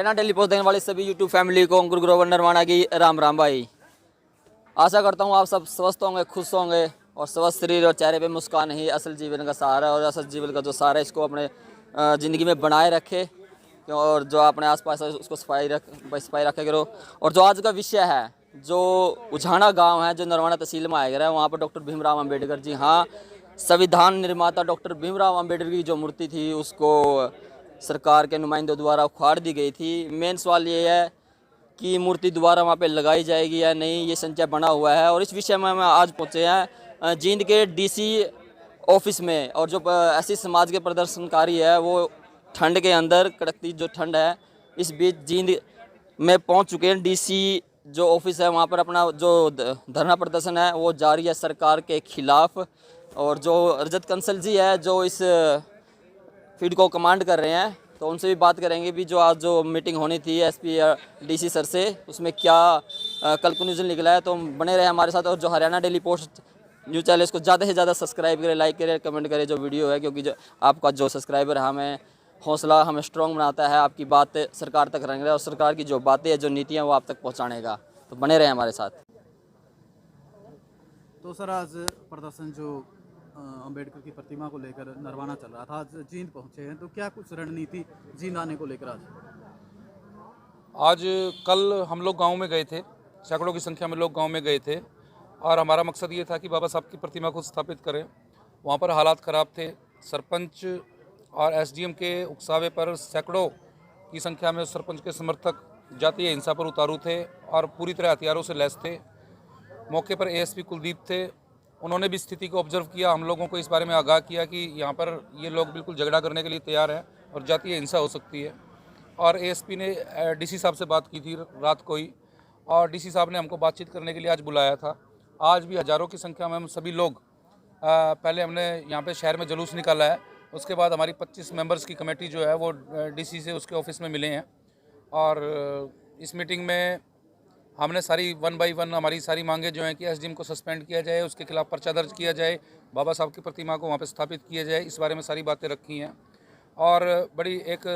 Haryana daily post देखने वाले सभी यूट्यूब फैमिली को अंकुर ग्रोवर नरवाना की राम राम भाई। आशा करता हूँ आप सब स्वस्थ होंगे, खुश होंगे और स्वस्थ शरीर और चेहरे पे मुस्कान ही असल जीवन का सहारा है और असल जीवन का जो सहारा है इसको अपने ज़िंदगी में बनाए रखे और जो अपने आसपास है उसको सफाई रखे करो। और जो आज का विषय है, जो उझाना गांव है जो नरवाना तहसील में आया है, वहाँ पर डॉक्टर भीमराव अंबेडकर जी, हाँ, संविधान निर्माता डॉक्टर भीमराव अंबेडकर की जो मूर्ति थी उसको सरकार के नुमाइंदों द्वारा उखाड़ दी गई थी। मेन सवाल ये है कि मूर्ति दोबारा वहाँ पे लगाई जाएगी या नहीं, ये संशय बना हुआ है। और इस विषय में हम आज पहुँचे हैं जींद के डीसी ऑफिस में। और जो ऐसी समाज के प्रदर्शनकारी है वो ठंड के अंदर, कड़कती जो ठंड है इस बीच जींद में पहुँच चुके हैं। डीसी जो ऑफिस है वहाँ पर अपना जो धरना प्रदर्शन है वो जारी है सरकार के खिलाफ। और जो रजत कंसल जी है जो इस फीड को कमांड कर रहे हैं, तो उनसे भी बात करेंगे भी जो आज जो मीटिंग होनी थी एसपी डीसी सर से, उसमें क्या कंक्लूजन निकला है। तो बने रहे हमारे साथ। और जो Haryana daily post news channel इसको ज़्यादा से ज़्यादा सब्सक्राइब करें, लाइक करें, कमेंट करें जो वीडियो है, क्योंकि जो आपका जो सब्सक्राइबर है हमें हौसला, हमें स्ट्रॉन्ग बनाता है आपकी बात सरकार तक रखेंगे और सरकार की जो बातें हैं, जो नीतियाँ, वो आप तक पहुँचाने का। तो बने रहे हमारे साथ। तो सर आज प्रदर्शन जो अंबेडकर की प्रतिमा को लेकर नरवाना चल रहा था, आज जींद पहुंचे हैं, तो क्या कुछ रणनीति जींद आने को लेकर आज कल हम लोग गांव में गए थे, सैकड़ों की संख्या में लोग गांव में गए थे और हमारा मकसद ये था कि बाबा साहब की प्रतिमा को स्थापित करें। वहाँ पर हालात ख़राब थे। सरपंच और एसडीएम के उकसावे पर सैकड़ों की संख्या में सरपंच के समर्थक जातीय हिंसा पर उतारू थे और पूरी तरह हथियारों से लैस थे। मौके पर एएसपी कुलदीप थे, उन्होंने भी स्थिति को ऑब्जर्व किया, हम लोगों को इस बारे में आगाह किया कि यहाँ पर ये लोग बिल्कुल झगड़ा करने के लिए तैयार हैं और जातीय हिंसा हो सकती है। और एएसपी ने डीसी साहब से बात की थी रात को ही, और डीसी साहब ने हमको बातचीत करने के लिए आज बुलाया था। आज भी हज़ारों की संख्या में हम सभी लोग पहले हमने यहाँ पे शहर में जुलूस निकाला है, उसके बाद हमारी 25 मेंबर्स की कमेटी जो है वो डीसी से उसके ऑफिस में मिले हैं। और इस मीटिंग में हमने सारी 1 बाई 1 हमारी सारी मांगे जो हैं कि एसडीएम को सस्पेंड किया जाए, उसके खिलाफ पर्चा दर्ज किया जाए, बाबा साहब की प्रतिमा को वहाँ पे स्थापित किया जाए, इस बारे में सारी बातें रखी हैं। और बड़ी एक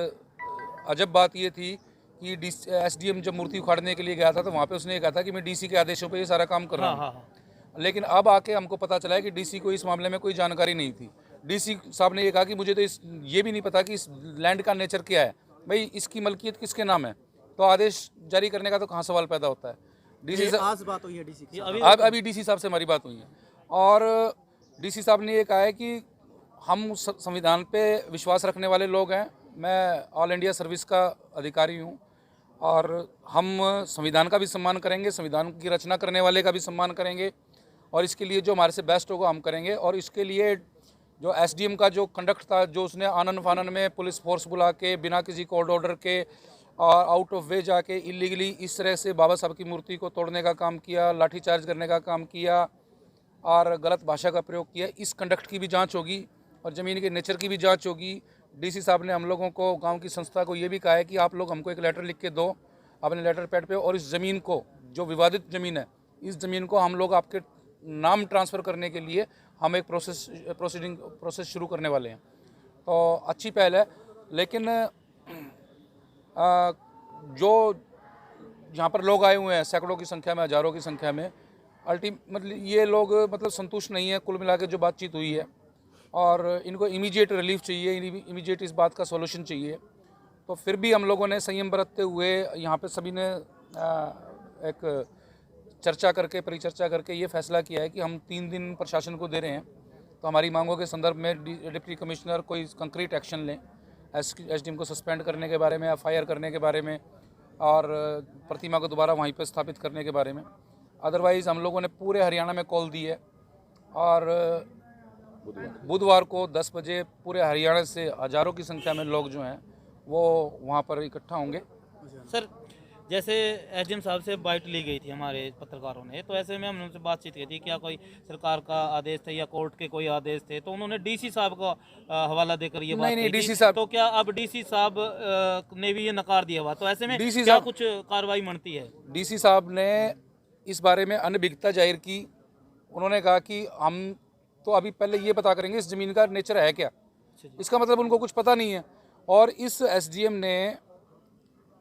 अजब बात ये थी कि एसडीएम जब मूर्ति उखाड़ने के लिए गया था तो वहाँ पे उसने ये कहा था कि मैं डीसी के आदेशों पे ये सारा काम कर रहा हूँ। लेकिन अब आके हमको पता चला है कि डीसी को इस मामले में कोई जानकारी नहीं थी। डीसी साहब ने ये कहा कि मुझे तो ये भी नहीं पता कि इस लैंड का नेचर क्या है, भाई इसकी मलकियत किसके नाम है, तो आदेश जारी करने का तो कहाँ सवाल पैदा होता है। डीसी आज बात हुई है डीसी की, अभी डीसी साहब से हमारी बात हुई है और डीसी साहब ने ये कहा है कि हम संविधान पे विश्वास रखने वाले लोग हैं। मैं ऑल इंडिया सर्विस का अधिकारी हूँ और हम संविधान का भी सम्मान करेंगे, संविधान की रचना करने वाले का भी सम्मान करेंगे और इसके लिए जो हमारे से बेस्ट होगा हम करेंगे। और इसके लिए जो एसडीएम का जो कंडक्ट था, जो उसने आनन फानन में पुलिस फोर्स बुला के बिना किसी कोर्ट ऑर्डर के और आउट ऑफ वे जाके इलीगली इस तरह से बाबा साहब की मूर्ति को तोड़ने का काम किया, लाठीचार्ज करने का काम किया और गलत भाषा का प्रयोग किया, इस कंडक्ट की भी जांच होगी और ज़मीन के नेचर की भी जांच होगी। डीसी साहब ने हम लोगों को, गांव की संस्था को ये भी कहा है कि आप लोग हमको एक लेटर लिख के दो अपने लेटर पैड पे, और इस ज़मीन को, जो विवादित ज़मीन है, इस ज़मीन को हम लोग आपके नाम ट्रांसफ़र करने के लिए हम एक प्रोसेस शुरू करने वाले हैं। तो अच्छी पहल है। लेकिन जो यहाँ पर लोग आए हुए हैं सैकड़ों की संख्या में, हज़ारों की संख्या में, मतलब ये लोग मतलब संतुष्ट नहीं है कुल मिला के जो बातचीत हुई है, और इनको इमीडिएट रिलीफ चाहिए, इमीडिएट इस बात का सॉल्यूशन चाहिए। तो फिर भी हम लोगों ने संयम बरतते हुए यहाँ पे सभी ने एक चर्चा करके, परिचर्चा करके ये फैसला किया है कि हम 3 दिन प्रशासन को दे रहे हैं। तो हमारी मांगों के संदर्भ में डिप्टी कमिश्नर कोई कंक्रीट एक्शन लें, एसडीएम को सस्पेंड करने के बारे में, एफआईआर करने के बारे में और प्रतिमा को दोबारा वहीं पर स्थापित करने के बारे में। अदरवाइज़ हम लोगों ने पूरे हरियाणा में कॉल दी है और बुधवार को 10 बजे पूरे हरियाणा से हज़ारों की संख्या में लोग जो हैं वो वहाँ पर इकट्ठा होंगे। सर, जैसे एसडीएम साहब से बाइट ली गई थी हमारे पत्रकारों ने, तो ऐसे में हमने उनसे बातचीत की थी क्या कोई सरकार का आदेश थे या कोर्ट के कोई आदेश थे, तो उन्होंने डीसी साहब का हवाला देकर ये बात नहीं, डीसी साहब, तो क्या अब डीसी साहब ने भी ये नकार दिया हुआ, तो ऐसे में क्या कुछ कार्रवाई बनती है? डीसी साहब ने इस बारे में अनभिज्ञता जाहिर की। उन्होंने कहा कि हम तो अभी पहले ये पता करेंगे इस ज़मीन का नेचर है क्या। इसका मतलब उनको कुछ पता नहीं है। और इस एसडीएम ने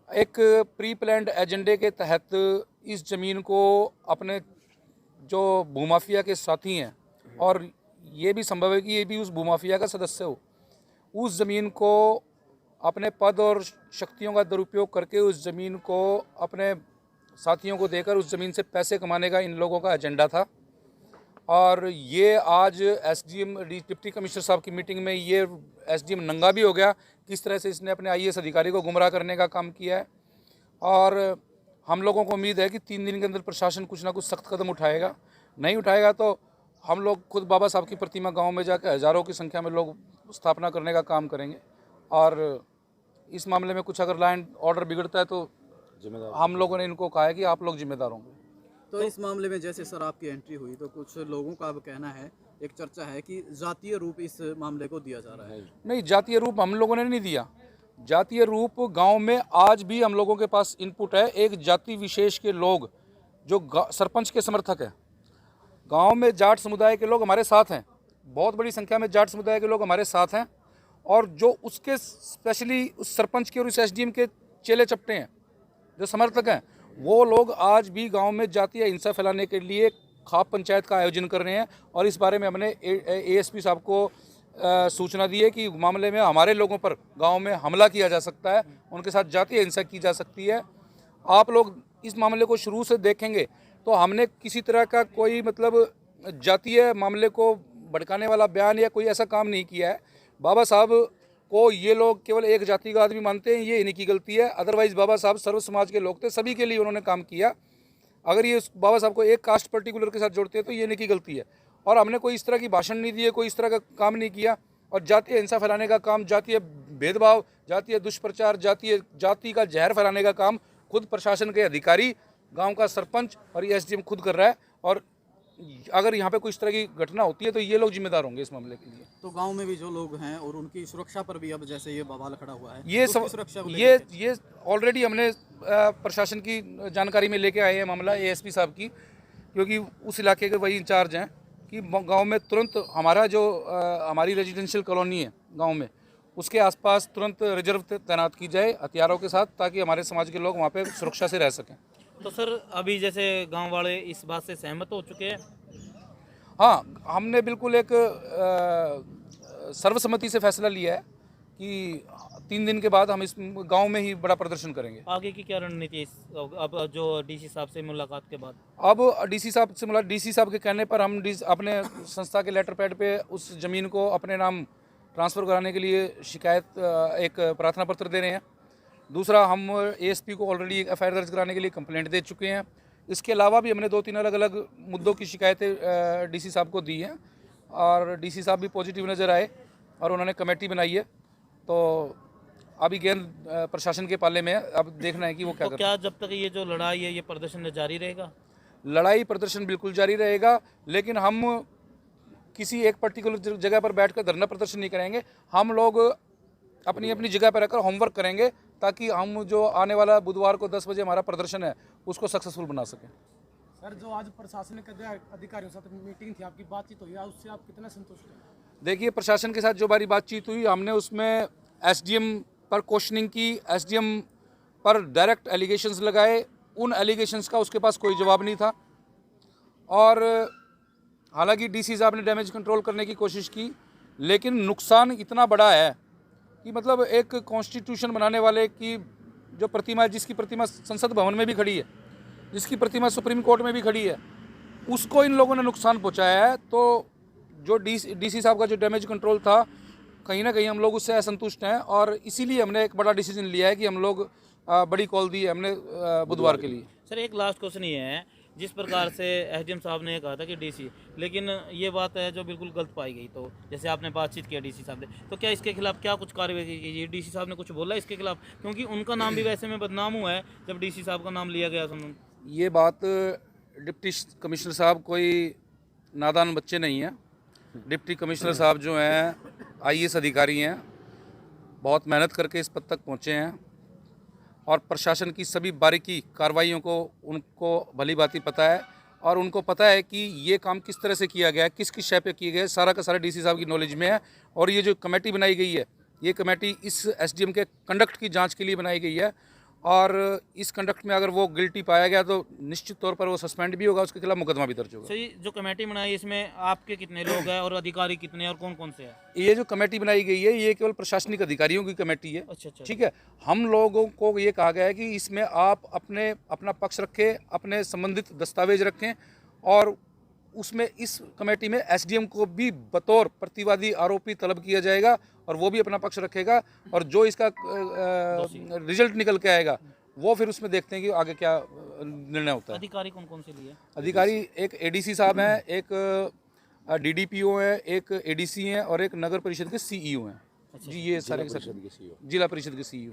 एक प्री प्लान्ड एजेंडे के तहत इस ज़मीन को अपने जो भूमाफिया के साथी हैं, और ये भी संभव है कि ये भी उस भूमाफिया का सदस्य हो, उस ज़मीन को अपने पद और शक्तियों का दुरुपयोग करके उस ज़मीन को अपने साथियों को देकर उस ज़मीन से पैसे कमाने का इन लोगों का एजेंडा था। और ये आज एसडीएम डिप्टी कमिश्नर साहब की मीटिंग में ये एसडीएम नंगा भी हो गया किस तरह से इसने अपने आईएएस अधिकारी को गुमराह करने का काम किया है। और हम लोगों को उम्मीद है कि 3 दिन के अंदर प्रशासन कुछ ना कुछ सख्त कदम उठाएगा। नहीं उठाएगा तो हम लोग खुद बाबा साहब की प्रतिमा गांव में जाकर हज़ारों की संख्या में लोग स्थापना करने का काम करेंगे। और इस मामले में कुछ अगर लैंड ऑर्डर बिगड़ता है तो हम लोगों ने इनको कहा है कि आप लोग जिम्मेदार होंगे। तो इस मामले में जैसे सर आपकी एंट्री हुई तो कुछ लोगों का अब कहना है, एक चर्चा है कि जातीय रूप इस मामले को दिया जा रहा है। नहीं, जातीय रूप हम लोगों ने नहीं दिया। जातीय रूप गांव में आज भी हम लोगों के पास इनपुट है, एक जाति विशेष के लोग जो सरपंच के समर्थक हैं, गांव में जाट समुदाय के लोग हमारे साथ हैं, बहुत बड़ी संख्या में जाट समुदाय के लोग हमारे साथ हैं। और जो उसके स्पेशली उस सरपंच के और उस एसडीएम के चेले चपटे हैं, जो समर्थक हैं, वो लोग आज भी गांव में जातीय हिंसा फैलाने के लिए खाप पंचायत का आयोजन कर रहे हैं। और इस बारे में हमने एएसपी साहब को सूचना दी है कि मामले में हमारे लोगों पर गांव में हमला किया जा सकता है, उनके साथ जातीय हिंसा की जा सकती है। आप लोग इस मामले को शुरू से देखेंगे तो हमने किसी तरह का कोई मतलब जातीय मामले को भड़काने वाला बयान या कोई ऐसा काम नहीं किया है। बाबा साहब को ये लोग केवल एक जाति का आदमी मानते हैं, ये इन्हीं की गलती है। अदरवाइज़ बाबा साहब सर्व समाज के लोग थे, सभी के लिए उन्होंने काम किया। अगर ये बाबा साहब को एक कास्ट पर्टिकुलर के साथ जोड़ते हैं तो ये इन्हीं की गलती है। और हमने कोई इस तरह की भाषण नहीं दिए, कोई इस तरह का काम नहीं किया। और जातीय हिंसा फैलाने का काम, जातीय भेदभाव, जातीय दुष्प्रचार, जाति का जहर फैलाने का काम खुद प्रशासन के अधिकारी, गांव का सरपंच और ये एसडीएम खुद कर रहा है। और अगर यहाँ पे कोई इस तरह की घटना होती है तो ये लोग जिम्मेदार होंगे इस मामले के लिए। तो गांव में भी जो लोग हैं और उनकी सुरक्षा पर भी अब जैसे ये बवाल खड़ा हुआ है, ये तो सब उसकी सुरक्षा को ये ऑलरेडी हमने प्रशासन की जानकारी में लेके आए हैं मामला एएसपी साहब की, क्योंकि उस इलाके के वही इंचार्ज हैं कि गांव में तुरंत हमारा जो हमारी रेजिडेंशियल कॉलोनी है गांव में, उसके आसपास तुरंत रिजर्व तैनात की जाए हथियारों के साथ, ताकि हमारे समाज के लोग वहाँ पे सुरक्षा से रह सकें। तो सर अभी जैसे गांव वाले इस बात से सहमत हो चुके हैं? हाँ, हमने बिल्कुल एक सर्वसम्मति से फैसला लिया है कि 3 दिन के बाद हम इस गांव में ही बड़ा प्रदर्शन करेंगे। आगे की क्या रणनीति है अब जो डीसी साहब से मुलाकात के बाद? अब डीसी साहब के कहने पर हम अपने संस्था के लेटर पैड पे उस ज़मीन को अपने नाम ट्रांसफ़र कराने के लिए शिकायत एक प्रार्थना पत्र दे रहे हैं। दूसरा, हम एएसपी को ऑलरेडी एफआईआर दर्ज कराने के लिए कंप्लेंट दे चुके हैं। इसके अलावा भी हमने 2-3 अलग अलग मुद्दों की शिकायतें डीसी साहब को दी हैं और डीसी साहब भी पॉजिटिव नज़र आए और उन्होंने कमेटी बनाई है। तो अभी गेंद प्रशासन के पाले में है, अब देखना है कि वो क्या करते हैं। क्या जब तक ये जो लड़ाई है ये प्रदर्शन जारी रहेगा? लड़ाई प्रदर्शन बिल्कुल जारी रहेगा, लेकिन हम किसी एक पर्टिकुलर जगह पर बैठकर धरना प्रदर्शन नहीं करेंगे। हम लोग अपनी अपनी जगह पर रहकर होमवर्क करेंगे ताकि हम जो आने वाला बुधवार को 10 बजे हमारा प्रदर्शन है उसको सक्सेसफुल बना सकें। सर, जो आज प्रशासनिक अधिकारियों के साथ मीटिंग थी, आपकी बातचीत हुई, उससे आप कितना संतुष्ट हैं? देखिए, प्रशासन के साथ जो हमारी बातचीत हुई, हमने उसमें एसडीएम पर क्वेश्चनिंग की, एसडीएम पर डायरेक्ट एलिगेशंस लगाए। उन एलिगेशंस का उसके पास कोई जवाब नहीं था। और हालांकि डीसी साहब ने डैमेज कंट्रोल करने की कोशिश की, लेकिन नुकसान इतना बड़ा है कि मतलब एक कॉन्स्टिट्यूशन बनाने वाले की जो प्रतिमा है, जिसकी प्रतिमा संसद भवन में भी खड़ी है, जिसकी प्रतिमा सुप्रीम कोर्ट में भी खड़ी है, उसको इन लोगों ने नुकसान पहुंचाया है। तो जो डीसी साहब का जो डैमेज कंट्रोल था, कहीं ना कहीं हम लोग उससे असंतुष्ट हैं और इसीलिए हमने एक बड़ा डिसीजन लिया है कि हम लोग बड़ी कॉल दी है हमने बुधवार के लिए। सर, एक लास्ट क्वेश्चन ये है, जिस प्रकार से एसडीएम साहब ने कहा था कि डीसी, लेकिन ये बात है जो बिल्कुल गलत पाई गई, तो जैसे आपने बातचीत किया डीसी साहब ने, तो क्या इसके खिलाफ क्या कुछ कार्रवाई की? डीसी साहब ने कुछ बोला इसके खिलाफ? क्योंकि उनका नाम भी वैसे में बदनाम हुआ है जब डीसी साहब का नाम लिया गया। सुनो, ये बात, डिप्टी कमिश्नर साहब कोई नादान बच्चे नहीं हैं। डिप्टी कमिश्नर साहब जो हैं आईएएस अधिकारी हैं, बहुत मेहनत करके इस पद तक पहुँचे हैं और प्रशासन की सभी बारीकी कार्रवाइयों को उनको भली भांति पता है और उनको पता है कि ये काम किस तरह से किया गया है, किस किस शय पे किए गए, सारा का सारा डीसी साहब की नॉलेज में है। और ये जो कमेटी बनाई गई है, ये कमेटी इस एसडीएम के कंडक्ट की जांच के लिए बनाई गई है और इस कंडक्ट में अगर वो गिल्टी पाया गया तो निश्चित तौर पर वो सस्पेंड भी होगा, उसके खिलाफ मुकदमा भी दर्ज होगा। सही, जो कमेटी बनाई इसमें आपके कितने लोग हैं और अधिकारी कितने हैं और कौन कौन से हैं? ये जो कमेटी बनाई गई है ये केवल प्रशासनिक अधिकारियों की कमेटी है। अच्छा अच्छा। ठीक है, हम लोगों को ये कहा गया है कि इसमें आप अपना पक्ष रखें, अपने संबंधित दस्तावेज रखें, और उसमें इस कमेटी में एसडीएम को भी बतौर प्रतिवादी आरोपी तलब किया जाएगा और वो भी अपना पक्ष रखेगा, और जो इसका रिजल्ट निकल के आएगा वो फिर उसमें देखते हैं कि आगे क्या निर्णय होता है। अधिकारी कौन कौन से लिए? अधिकारी एक एडीसी साहब हैं, एक डीडीपीओ हैं, एक एडीसी हैं और एक नगर परिषद के सीईओ हैं। जी, ये सारे के सारे जिला परिषद के सीईओ।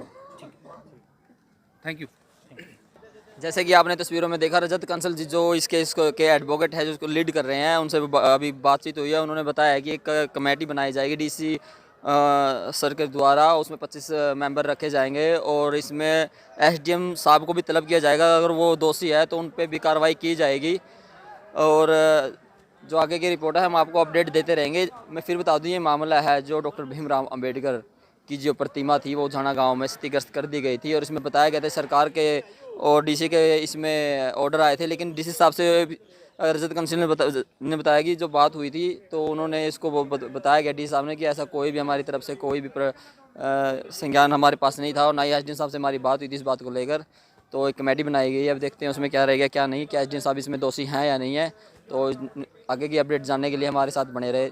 Thank you. जैसे कि आपने तस्वीरों में देखा, रजत कंसल जी जो इस केस के एडवोकेट है, जो इसको लीड कर रहे हैं, उनसे अभी बातचीत हुई है। उन्होंने बताया कि एक कमेटी बनाई जाएगी डीसी सर के द्वारा, उसमें 25 मेंबर रखे जाएंगे और इसमें एसडीएम साहब को भी तलब किया जाएगा। अगर वो दोषी है तो उन पर भी कार्रवाई की जाएगी, और जो आगे की रिपोर्ट है हम आपको अपडेट देते रहेंगे। मैं फिर बता दूँ, ये मामला है जो डॉक्टर भीमराव अंबेडकर की जो प्रतिमा थी वो झाना गांव में क्षतिग्रस्त कर दी गई थी, और इसमें बताया गया था सरकार के और डीसी के इसमें ऑर्डर आए थे, लेकिन डीसी साहब से रजत कंसल ने बताया कि जो बात हुई थी तो उन्होंने इसको बताया गया डी साहब ने कि ऐसा कोई भी हमारी तरफ से कोई भी संज्ञान हमारे पास नहीं था, और ना ही एसडीएम साहब से हमारी बात हुई थी इस बात को लेकर। तो एक कमेटी बनाई गई है, अब देखते हैं उसमें क्या रहेगा क्या नहीं, क्या एसडीएम साहब इसमें दोषी हैं या नहीं है। तो आगे की अपडेट जानने के लिए हमारे साथ बने रहे।